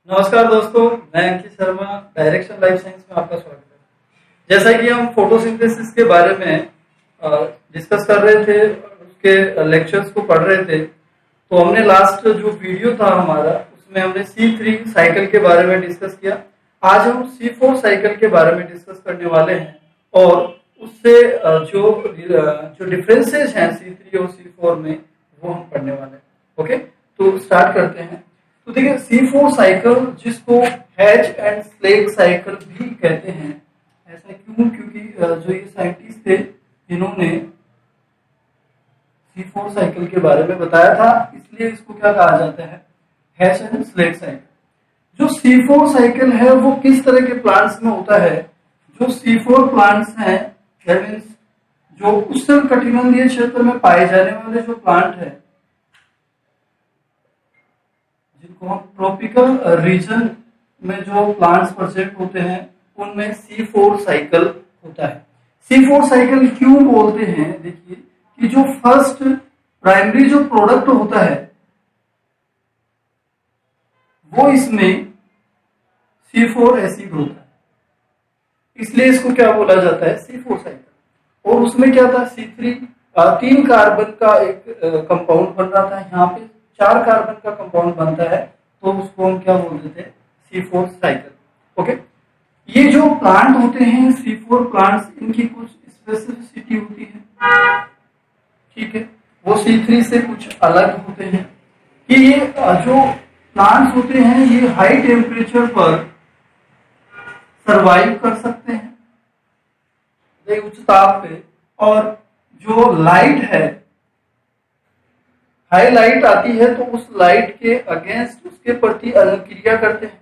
नमस्कार दोस्तों, मैं Ankit Sharma direction life science में आपका स्वागत है। जैसा कि हम फोटोसिंथेसिस के बारे में डिस्कस कर रहे थे, उसके लेक्चर्स को पढ़ रहे थे, तो हमने लास्ट जो वीडियो था हमारा उसमें हमने C3 साइकिल के बारे में डिस्कस किया। आज हम C4 साइकिल के बारे में डिस्कस करने वाले हैं और उससे जो डिफरेंसेस हैं C3 और C4 में वो हम पढ़ने वाले हैं। ओके, तो स्टार्ट करते हैं। तो देखिए C4 साइकिल, जिसको हैच एंड स्लेग साइकिल भी कहते हैं, ऐसा क्यों? क्योंकि जो ये साइंटिस्ट थे इन्होंने C4 साइकिल के बारे में बताया था, इसलिए इसको क्या कहा जाता है, हैच एंड स्लेग साइकिल। जो C4 साइकिल है वो किस तरह के प्लांट्स में होता है? जो C4 प्लांट्स हैं, दैट मींस जो उष्ण कटिबंधीय क्षेत्र में पाए जाने वाले जो प्लांट है, जिनको हम ट्रॉपिकल रीजन में जो प्लांट्स प्रेजेंट होते हैं, उनमें C4 साइकिल होता है। C4 साइकिल क्यों बोलते हैं? देखिए कि जो फर्स्ट प्राइमरी जो प्रोडक्ट होता है वो इसमें C4 एसिड होता है, इसलिए इसको क्या बोला जाता है, C4 साइकिल। और उसमें क्या था, C3 3 कार्बन का एक कंपाउंड बन रहा था, यहाँ पे 4 कार्बन का कंपाउंड बनता है, तो उसको हम क्या बोल देते हैं, C4 साइकिल। ओके, ये जो प्लांट होते हैं C4 प्लांट्स, इनकी कुछ स्पेसिफिसिटी होती है, ठीक है, वो C3 से कुछ अलग होते हैं कि ये जो प्लांट्स होते हैं ये हाई टेम्परेचर पर सरवाइव कर सकते हैं, उच्च ताप पे, और जो लाइट है, हाई लाइट आती है तो उस लाइट के अगेंस्ट उसके प्रति अनुक्रिया करते हैं।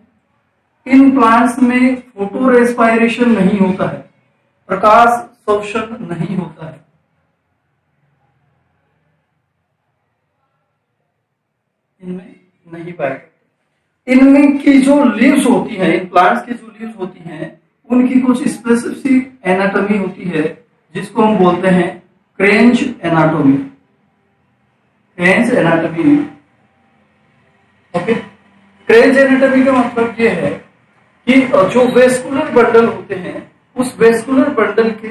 इन प्लांट्स में फोटो रेस्पायरेशन नहीं होता है, प्रकाश शोषण नहीं होता है। इनमें नहीं पाया जाता। इनमें की जो लीव्स होती हैं, इन प्लांट्स की जो लीव्स होती हैं, उनकी कुछ स्पेसिफिक एनाटॉमी होती है, जिसको हम बोलते हैं क्रेंच एनाटॉमी। क्रेंच एनाटॉमी, ओके, क्रेंच एनाटॉमी का मतलब ये है कि जो वेस्कुलर बंडल होते हैं, उस वेस्कुलर बंडल के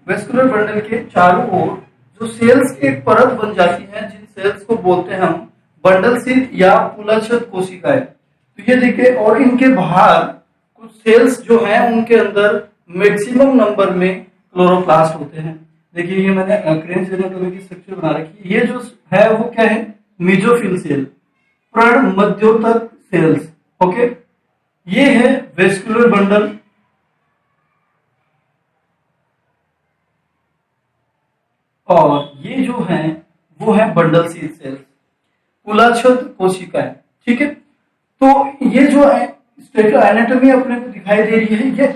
वेस्कुलर बंडल के चारों ओर जो सेल्स की एक परत बन जाती है, जिन सेल्स को बोलते हैं हम बंडल शीथ या पुलाच्छद कोशिकाएं। तो ये देखिए, और इनके बाहर कुछ सेल्स जो हैं उनके अंदर मैक्सिमम नंबर में क्लोरोप्लास्ट होते हैं। देखिए ये मैंने क्रेंच एनाटॉमी की स्ट्रक्चर बना रखी है। ये जो है वो क्या है, मेसोफिल सेल, प्रण मध्योतक सेल्स। ओके, ये है वेस्कुलर बंडल, और ये जो है वो है बंडल शीथ सेल्स, पुलाच्छद कोशिकाएं। ठीक है, तो ये जो है एनाटॉमी अपने को दिखाई दे रही है, ये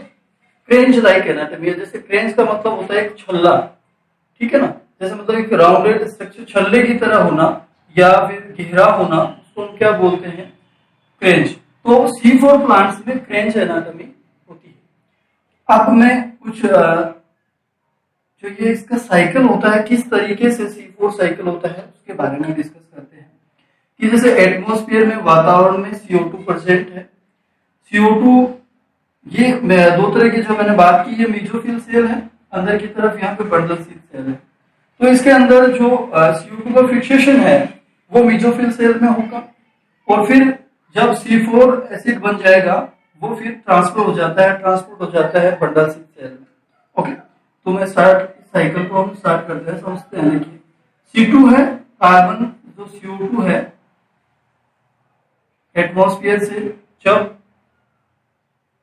क्रेंच लाइक एनाटॉमी है। जैसे क्रेंच का मतलब होता है एक छल्ला, ठीक है ना, जैसे मतलब एक राउंडेड स्ट्रक्चर, छल्ले की तरह होना या फिर घेरा होना, उसको हम क्या बोलते हैं, क्रेंच। तो C4 प्लांट्स में क्रेंच एनाटॉमी होती है। अब मैं कुछ जो ये इसका साइकिल होता है, किस तरीके से C4 साइकिल होता है, उसके बारे में डिस्कस करते हैं। कि जैसे एटमॉस्फेयर में, वातावरण में CO2 प्रेजेंट है। CO2 ये दो तरह की जो मैंने बात की, ये मेसोफिल सेल है, अंदर की तरफ यहाँ पे बंडल शीथ सेल है। तो इसके अंदर जो CO2 का फिक्सेशन है वो मेसोफिल सेल में होगा, और फिर जब C4 एसिड बन जाएगा वो फिर ट्रांसपोर्ट हो जाता है बंडल शीथ सेल में। ओके, तो मैं साइकिल को हम स्टार्ट करते हैं, समझते हैं। देखिए C2 है कार्बन, जो CO2 है एटमॉस्फेयर से, जब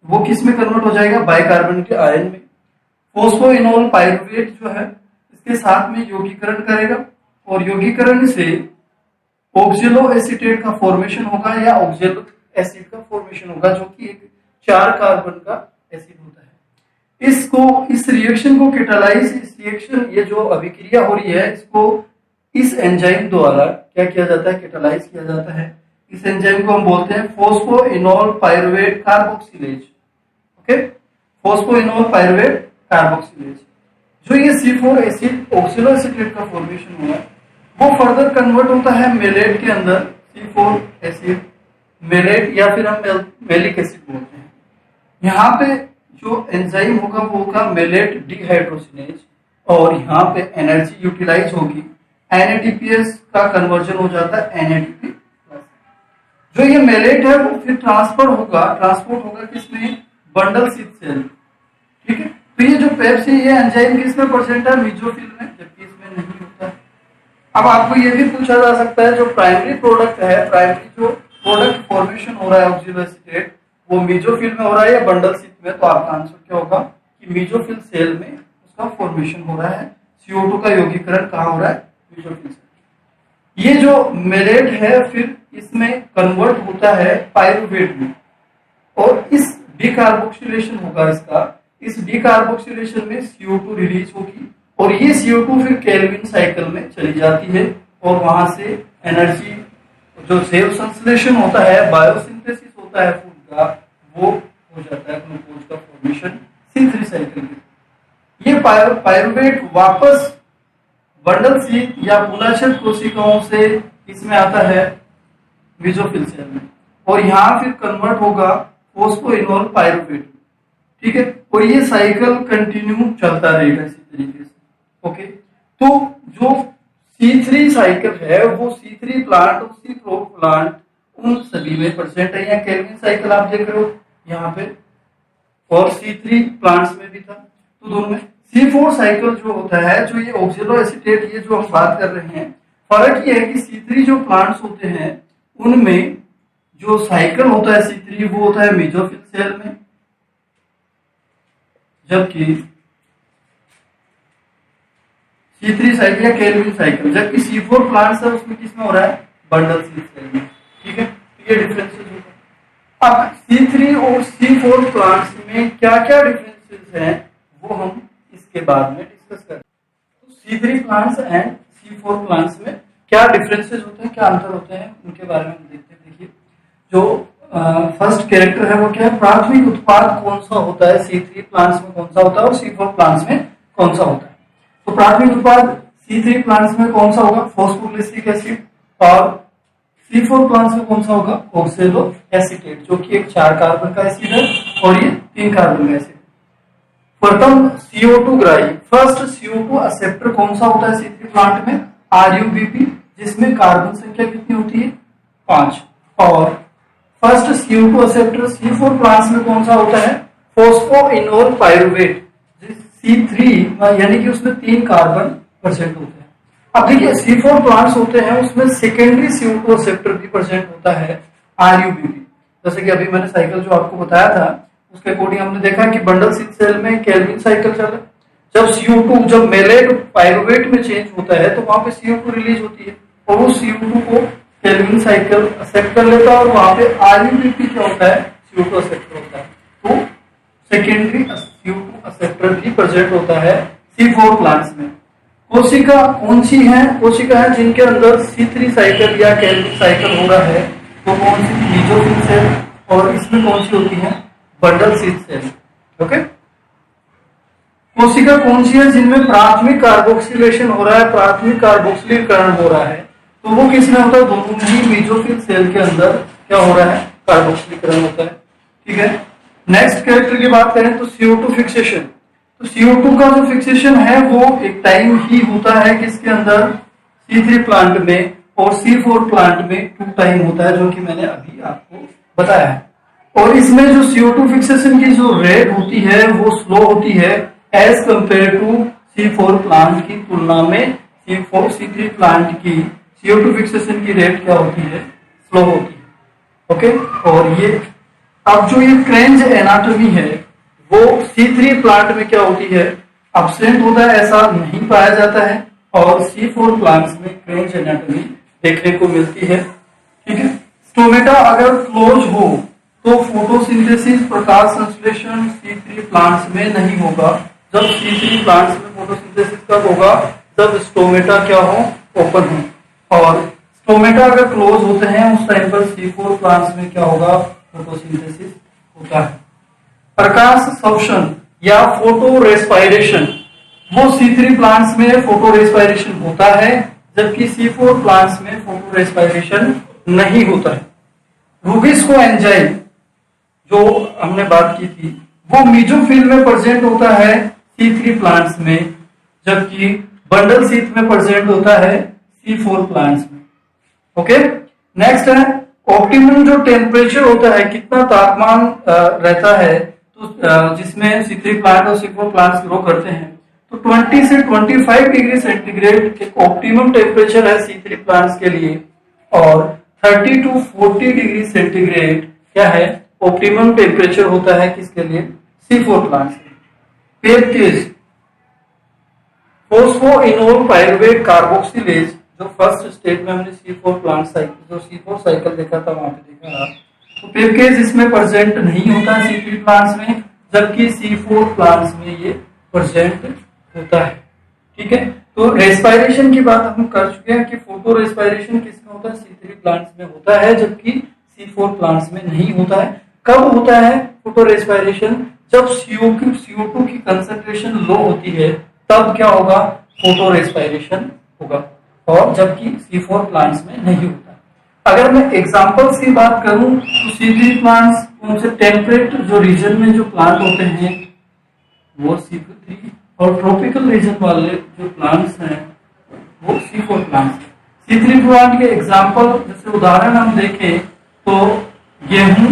वो किस में कन्वर्ट हो जाएगा, बाइकार्बन के आयन में। फॉस्फोइनोल पाइरुवेट जो है इसके साथ में यौगीकरण करेगा, और यौगीकरण से ऑक्जेलो एसीटेट का फॉर्मेशन होगा या ऑक्जेलो एसिड का फॉर्मेशन होगा, जो कि एक 4 कार्बन का एसिड होता है। इस रिएक्शन को कैटालाइज, इस रिएक्शन, ये जो अभिक्रिया हो रही है, इसको इस एंजाइम द्वारा क्या किया जाता है, कैटालाइज किया जाता है। इस एंजाइम को हम बोलते हैं phosphoenol pyruvate carboxylase. Okay, phosphoenol pyruvate carboxylase. जो ये C4 एसिड ऑक्सिलो एसीटेट का फॉर्मेशन हुआ है, वो फर्दर कन्वर्ट होता है मेलेट के अंदर C4 एसिड, मेलेट या फिर हम मेलिक एसिड बोलते हैं। यहाँ पे जो एंजाइम होगा वो होगा मेलेट डिहाइड्रोजिनेज, और यहाँ पे एनर्जी यूटिलाइज होगी, NADPS का कन्वर्जन हो जाता है NADP+। जो ये मेलेट है वो फिर ट्रांसपोर्ट होगा किसमें, बंडल शीथ सेल। ठीक है, तो ये जो पेप्सी ये एंजाइम किसमें प्रेजेंट है, मेसोफिल में, जबकि इसमें नहीं होता है। अब आपको ये भी पूछा जा सकता है जो प्राइमरी प्रोडक्ट है, प्राइमरी जो प्रोडक्ट फॉर्मेशन हो रहा है ऑक्सिलो एसीटेट, वो मेसोफिल में हो रहा है या बंडल शीथ में, तो आपका आंसर क्या होगा कि मेसोफिल सेल में उसका फॉर्मेशन हो रहा है। CO2 का यौगीकरण कहाँ हो रहा है, मेसोफिल सेल। ये जो मेलेट है फिर इसमें कन्वर्ट होता है पायरुवेट में, और इस डीकार्बोक्सिलेशन होगा इसका, इस डीकार्बोक्सिलेशन में CO2 रिलीज होगी, और ये CO2 फिर केल्विन साइकिल में चली जाती है, और वहां से एनर्जी जो सेल संश्लेषण होता है, बायोसिंथेसिस होता है फूड का, वो हो जाता है ग्लूकोज का फॉर्मेशन C3 साइकिल में। ये पायरुवेट वापस बंडल शीथ या मूलाक्षर कोशिकाओं से इसमें आता है मेसोफिल सेल में, और यहाँ फिर कन्वर्ट होगा फॉस्फोइनोल पायरुवेट। ठीक है, और ये साइकिल कंटिन्यू चलता रहेगा इसी तरीके से। ओके, तो जो C3 साइकिल है वो C3 प्लांट और C4 प्लांट उन सभी में प्रेजेंट है। यहाँ केल्विन साइकिल आप देख रहे हो यहाँ पे, और C3 प्लांट्स में भी था, तो दोनों में। C4 साइकिल जो होता है, जो ये ऑक्सिलो एसीटेट, ये जो हम बात कर रहे हैं, फर्क ये है कि C3 जो प्लांट्स होते हैं उनमें जो साइकिल होता है C3 वो होता है मेसोफिल सेल में, जबकि C3 साइकिल या केल्विन साइकिल, जबकि C4 प्लांट्स है उसमें किसमें हो रहा है, बंडल शीथ सेल में। ठीक है, तो ये डिफरेंसेस होगा। अब C3 और C4 प्लांट्स में क्या क्या डिफरेंसेस हैं वो हम इसके बाद में डिस्कस करें। तो C3 plants and C4 plants में क्या डिफरेंसेस होते हैं, क्या अंतर होते हैं, उनके बारे में हम देखते हैं। देखिए, जो फर्स्ट कैरेक्टर है वो क्या है, प्राथमिक उत्पाद कौन सा होता है, C3 प्लांट्स में कौन सा होता है और C4 प्लांट्स में कौन सा होता है। तो प्राथमिक उत्पाद C3 प्लांट्स में कौन सा होगा, फॉस्फोग्लिसरिक एसिड, और C4 प्लांट्स में कौन सा होगा, ऑक्सैलो एसीटेट, जो कि एक 4 कार्बन का एसिड है और ये 3 कार्बन का एसिड। प्रथम CO2 ग्राही, फर्स्ट CO2 एक्सेप्टर कौन सा होता है C3 प्लांट में, RUBP, जिसमें कार्बन संख्या कितनी होती है, 5। और first CO2 acceptor C4 plants में कौन सा होता है, फॉस्फोइनोल पायरुवेट, C3, यानी कि उसमें 3 कार्बन प्रेजेंट होते हैं। अब देखिए C4 प्लांट्स होते हैं उसमें सेकेंडरी CO2 एक्सेप्टर भी प्रेजेंट होता है RUBP। जैसे कि अभी मैंने साइकिल जो आपको बताया था उसके अकॉर्डिंग हमने देखा कि बंडल शीथ सेल में केल्विन साइकिल चल रहा है। जब CO2 जब मेलेट पायरुवेट में चेंज होता है तो वहां पे CO2 रिलीज होती है, और वो CO2 को केल्विन साइकिल एक्सेप्ट कर लेता है, और वहां पे RUBP क्या होता है, CO2 एक्सेप्टर होता है। तो सेकेंडरी CO2 एक्सेप्टर भी प्रेजेंट होता है C4 प्लांट्स में। कोशिका कौन सी है, कोशिका है जिनके अंदर C3 साइकिल या केल्विन साइकिल हो रहा है, तो कौन सी, मेसोफिल सेल, और इसमें कौन सी होती है, बंडल शीथ सेल। ओके, कोशिका कौन सी है जिनमें प्राथमिक कार्बोक्सिलेशन हो रहा है, प्राथमिक कार्बोक्सिलीकरण हो रहा है, तो वो किसमें होता है, दोनों ही मेसोफिल सेल के अंदर क्या हो रहा है, कार्बोक्सिलीकरण होता है। ठीक है, नेक्स्ट कैरेक्टर की बात करें तो CO2 फिक्सेशन। तो CO2 का जो फिक्सेशन है वो एक टाइम ही होता है किसके अंदर, C3 प्लांट में, और C4 प्लांट में 2 टाइम होता है, जो कि मैंने अभी आपको बताया है। और इसमें जो CO2 फिक्सेशन की जो रेट होती है वो स्लो होती है as compare to C4 plant की तुलना में। C3 प्लांट की CO2 फिक्सेशन की रेट क्या होती है, स्लो होती है। ओके, और ये अब जो ये क्रेंज एनाटॉमी है वो C3 प्लांट में क्या होती है, एब्सेंट होता है, ऐसा नहीं पाया जाता है, और C4 प्लांट्स में क्रेंज एनाटॉमी देखने को मिलती है। ठीक है, स्टोमेटा अगर क्लोज हो तो फोटोसिंथेसिस, प्रकाश संश्लेषण C3 प्लांट्स में नहीं होगा। जब C3 प्लांट्स में फोटोसिंथेसिस कब होगा, जब स्टोमेटा क्या हो, ओपन हो, और स्टोमेटा अगर क्लोज होते हैं उस टाइम पर C4 प्लांट्स में क्या होगा, फोटोसिंथेसिस होता है। प्रकाश शोषण या फोटो रेस्पायरेशन, वो C3 प्लांट्स में फोटो रेस्पायरेशन होता है, जबकि C4 प्लांट्स में फोटो रेस्पायरेशन नहीं होता है। रूबिस्को एंजाइम जो हमने बात की थी वो मीजोफिल में प्रेजेंट होता है C3 प्लांट्स में, जबकि बंडल शीथ में प्रेजेंट होता है C4 प्लांट्स में। ओके, नेक्स्ट है ऑप्टिमम जो टेम्परेचर होता है, कितना तापमान रहता है तो जिसमें C3 प्लांट और C4 प्लांट्स ग्रो करते हैं, तो 20 से 25 डिग्री सेंटीग्रेड एक ऑप्टिमम टेम्परेचर है C3 प्लांट्स के लिए, और 30 टू 40 डिग्री सेंटीग्रेड क्या है ऑप्टिमम टेम्परेचर होता है किसके लिए, C4 प्लांट्स के लिए। पेपकेज फोस्फोइनोल पायरुवेट कार्बोक्सिलेज, जो फर्स्ट स्टेप में हमने C4 प्लांट साइकिल, जो C4 साइकिल देखा था वहां पे देखा, तो पेपकेज इसमें प्रेजेंट नहीं होता है C3 प्लांट्स में, जबकि C4 प्लांट्स में ये प्रेजेंट होता है। ठीक है, तो रेस्पायरेशन की बात हम कर चुके हैं कि फोटो रेस्पायरेशन किसमें होता है, C3 प्लांट्स में होता है, जबकि C4 प्लांट्स में नहीं होता है। कब होता है फोटो रेस्पायरेशन, जब CO2 की कंसंट्रेशन लो होती है तब क्या होगा, फोटो रेस्पायरेशन होगा, और जबकि C4 प्लांट्स में नहीं होता। अगर मैं एग्जांपल्स की बात करूं तो C3 प्लांट्स उनसे टेम्परेट जो रीजन में जो प्लांट होते हैं वो C3, और ट्रॉपिकल रीजन वाले जो प्लांट्स हैं वो C4 प्लांट्स। C3 प्लांट के एग्जांपल जैसे उदाहरण हम देखें तो गेहूं,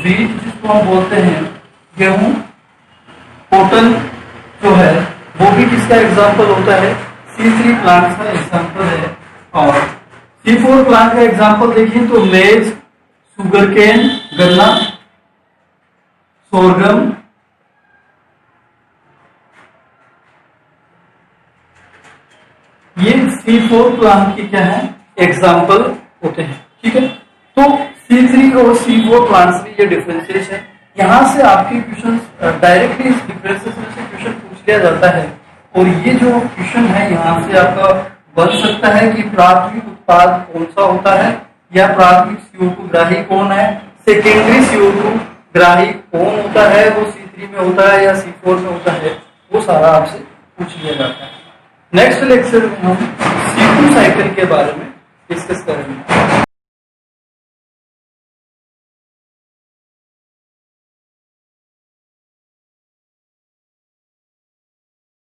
वीट जिसको हम बोलते हैं, गेहूं, कॉटन जो है वो भी किसका एग्जांपल होता है, C3 प्लांट्स का एग्जांपल है। और C4 प्लांट का एग्जांपल देखिए तो मेज, सुगरकेन, गन्ना, सोरगम, ये C4 प्लांट की क्या है एग्जांपल होते हैं। ठीक है, तो C3 और C4 प्लांट्स में ये डिफरेंसेस है। यहां से आपके क्वेश्चन डायरेक्टली इस डिफरेंसेस में से क्वेश्चन पूछ लिया जाता है, और ये जो क्वेश्चन है यहाँ से आपका बन सकता है कि प्राथमिक उत्पाद कौन सा होता है, या प्राथमिक CO2 ग्राही कौन है, सेकेंडरी CO2 ग्राही कौन होता है, वो C3 में होता है या C4 में होता है, वो सारा आपसे पूछ लिया जाता है। नेक्स्ट लेक्चर में हम C2 साइकिल के बारे में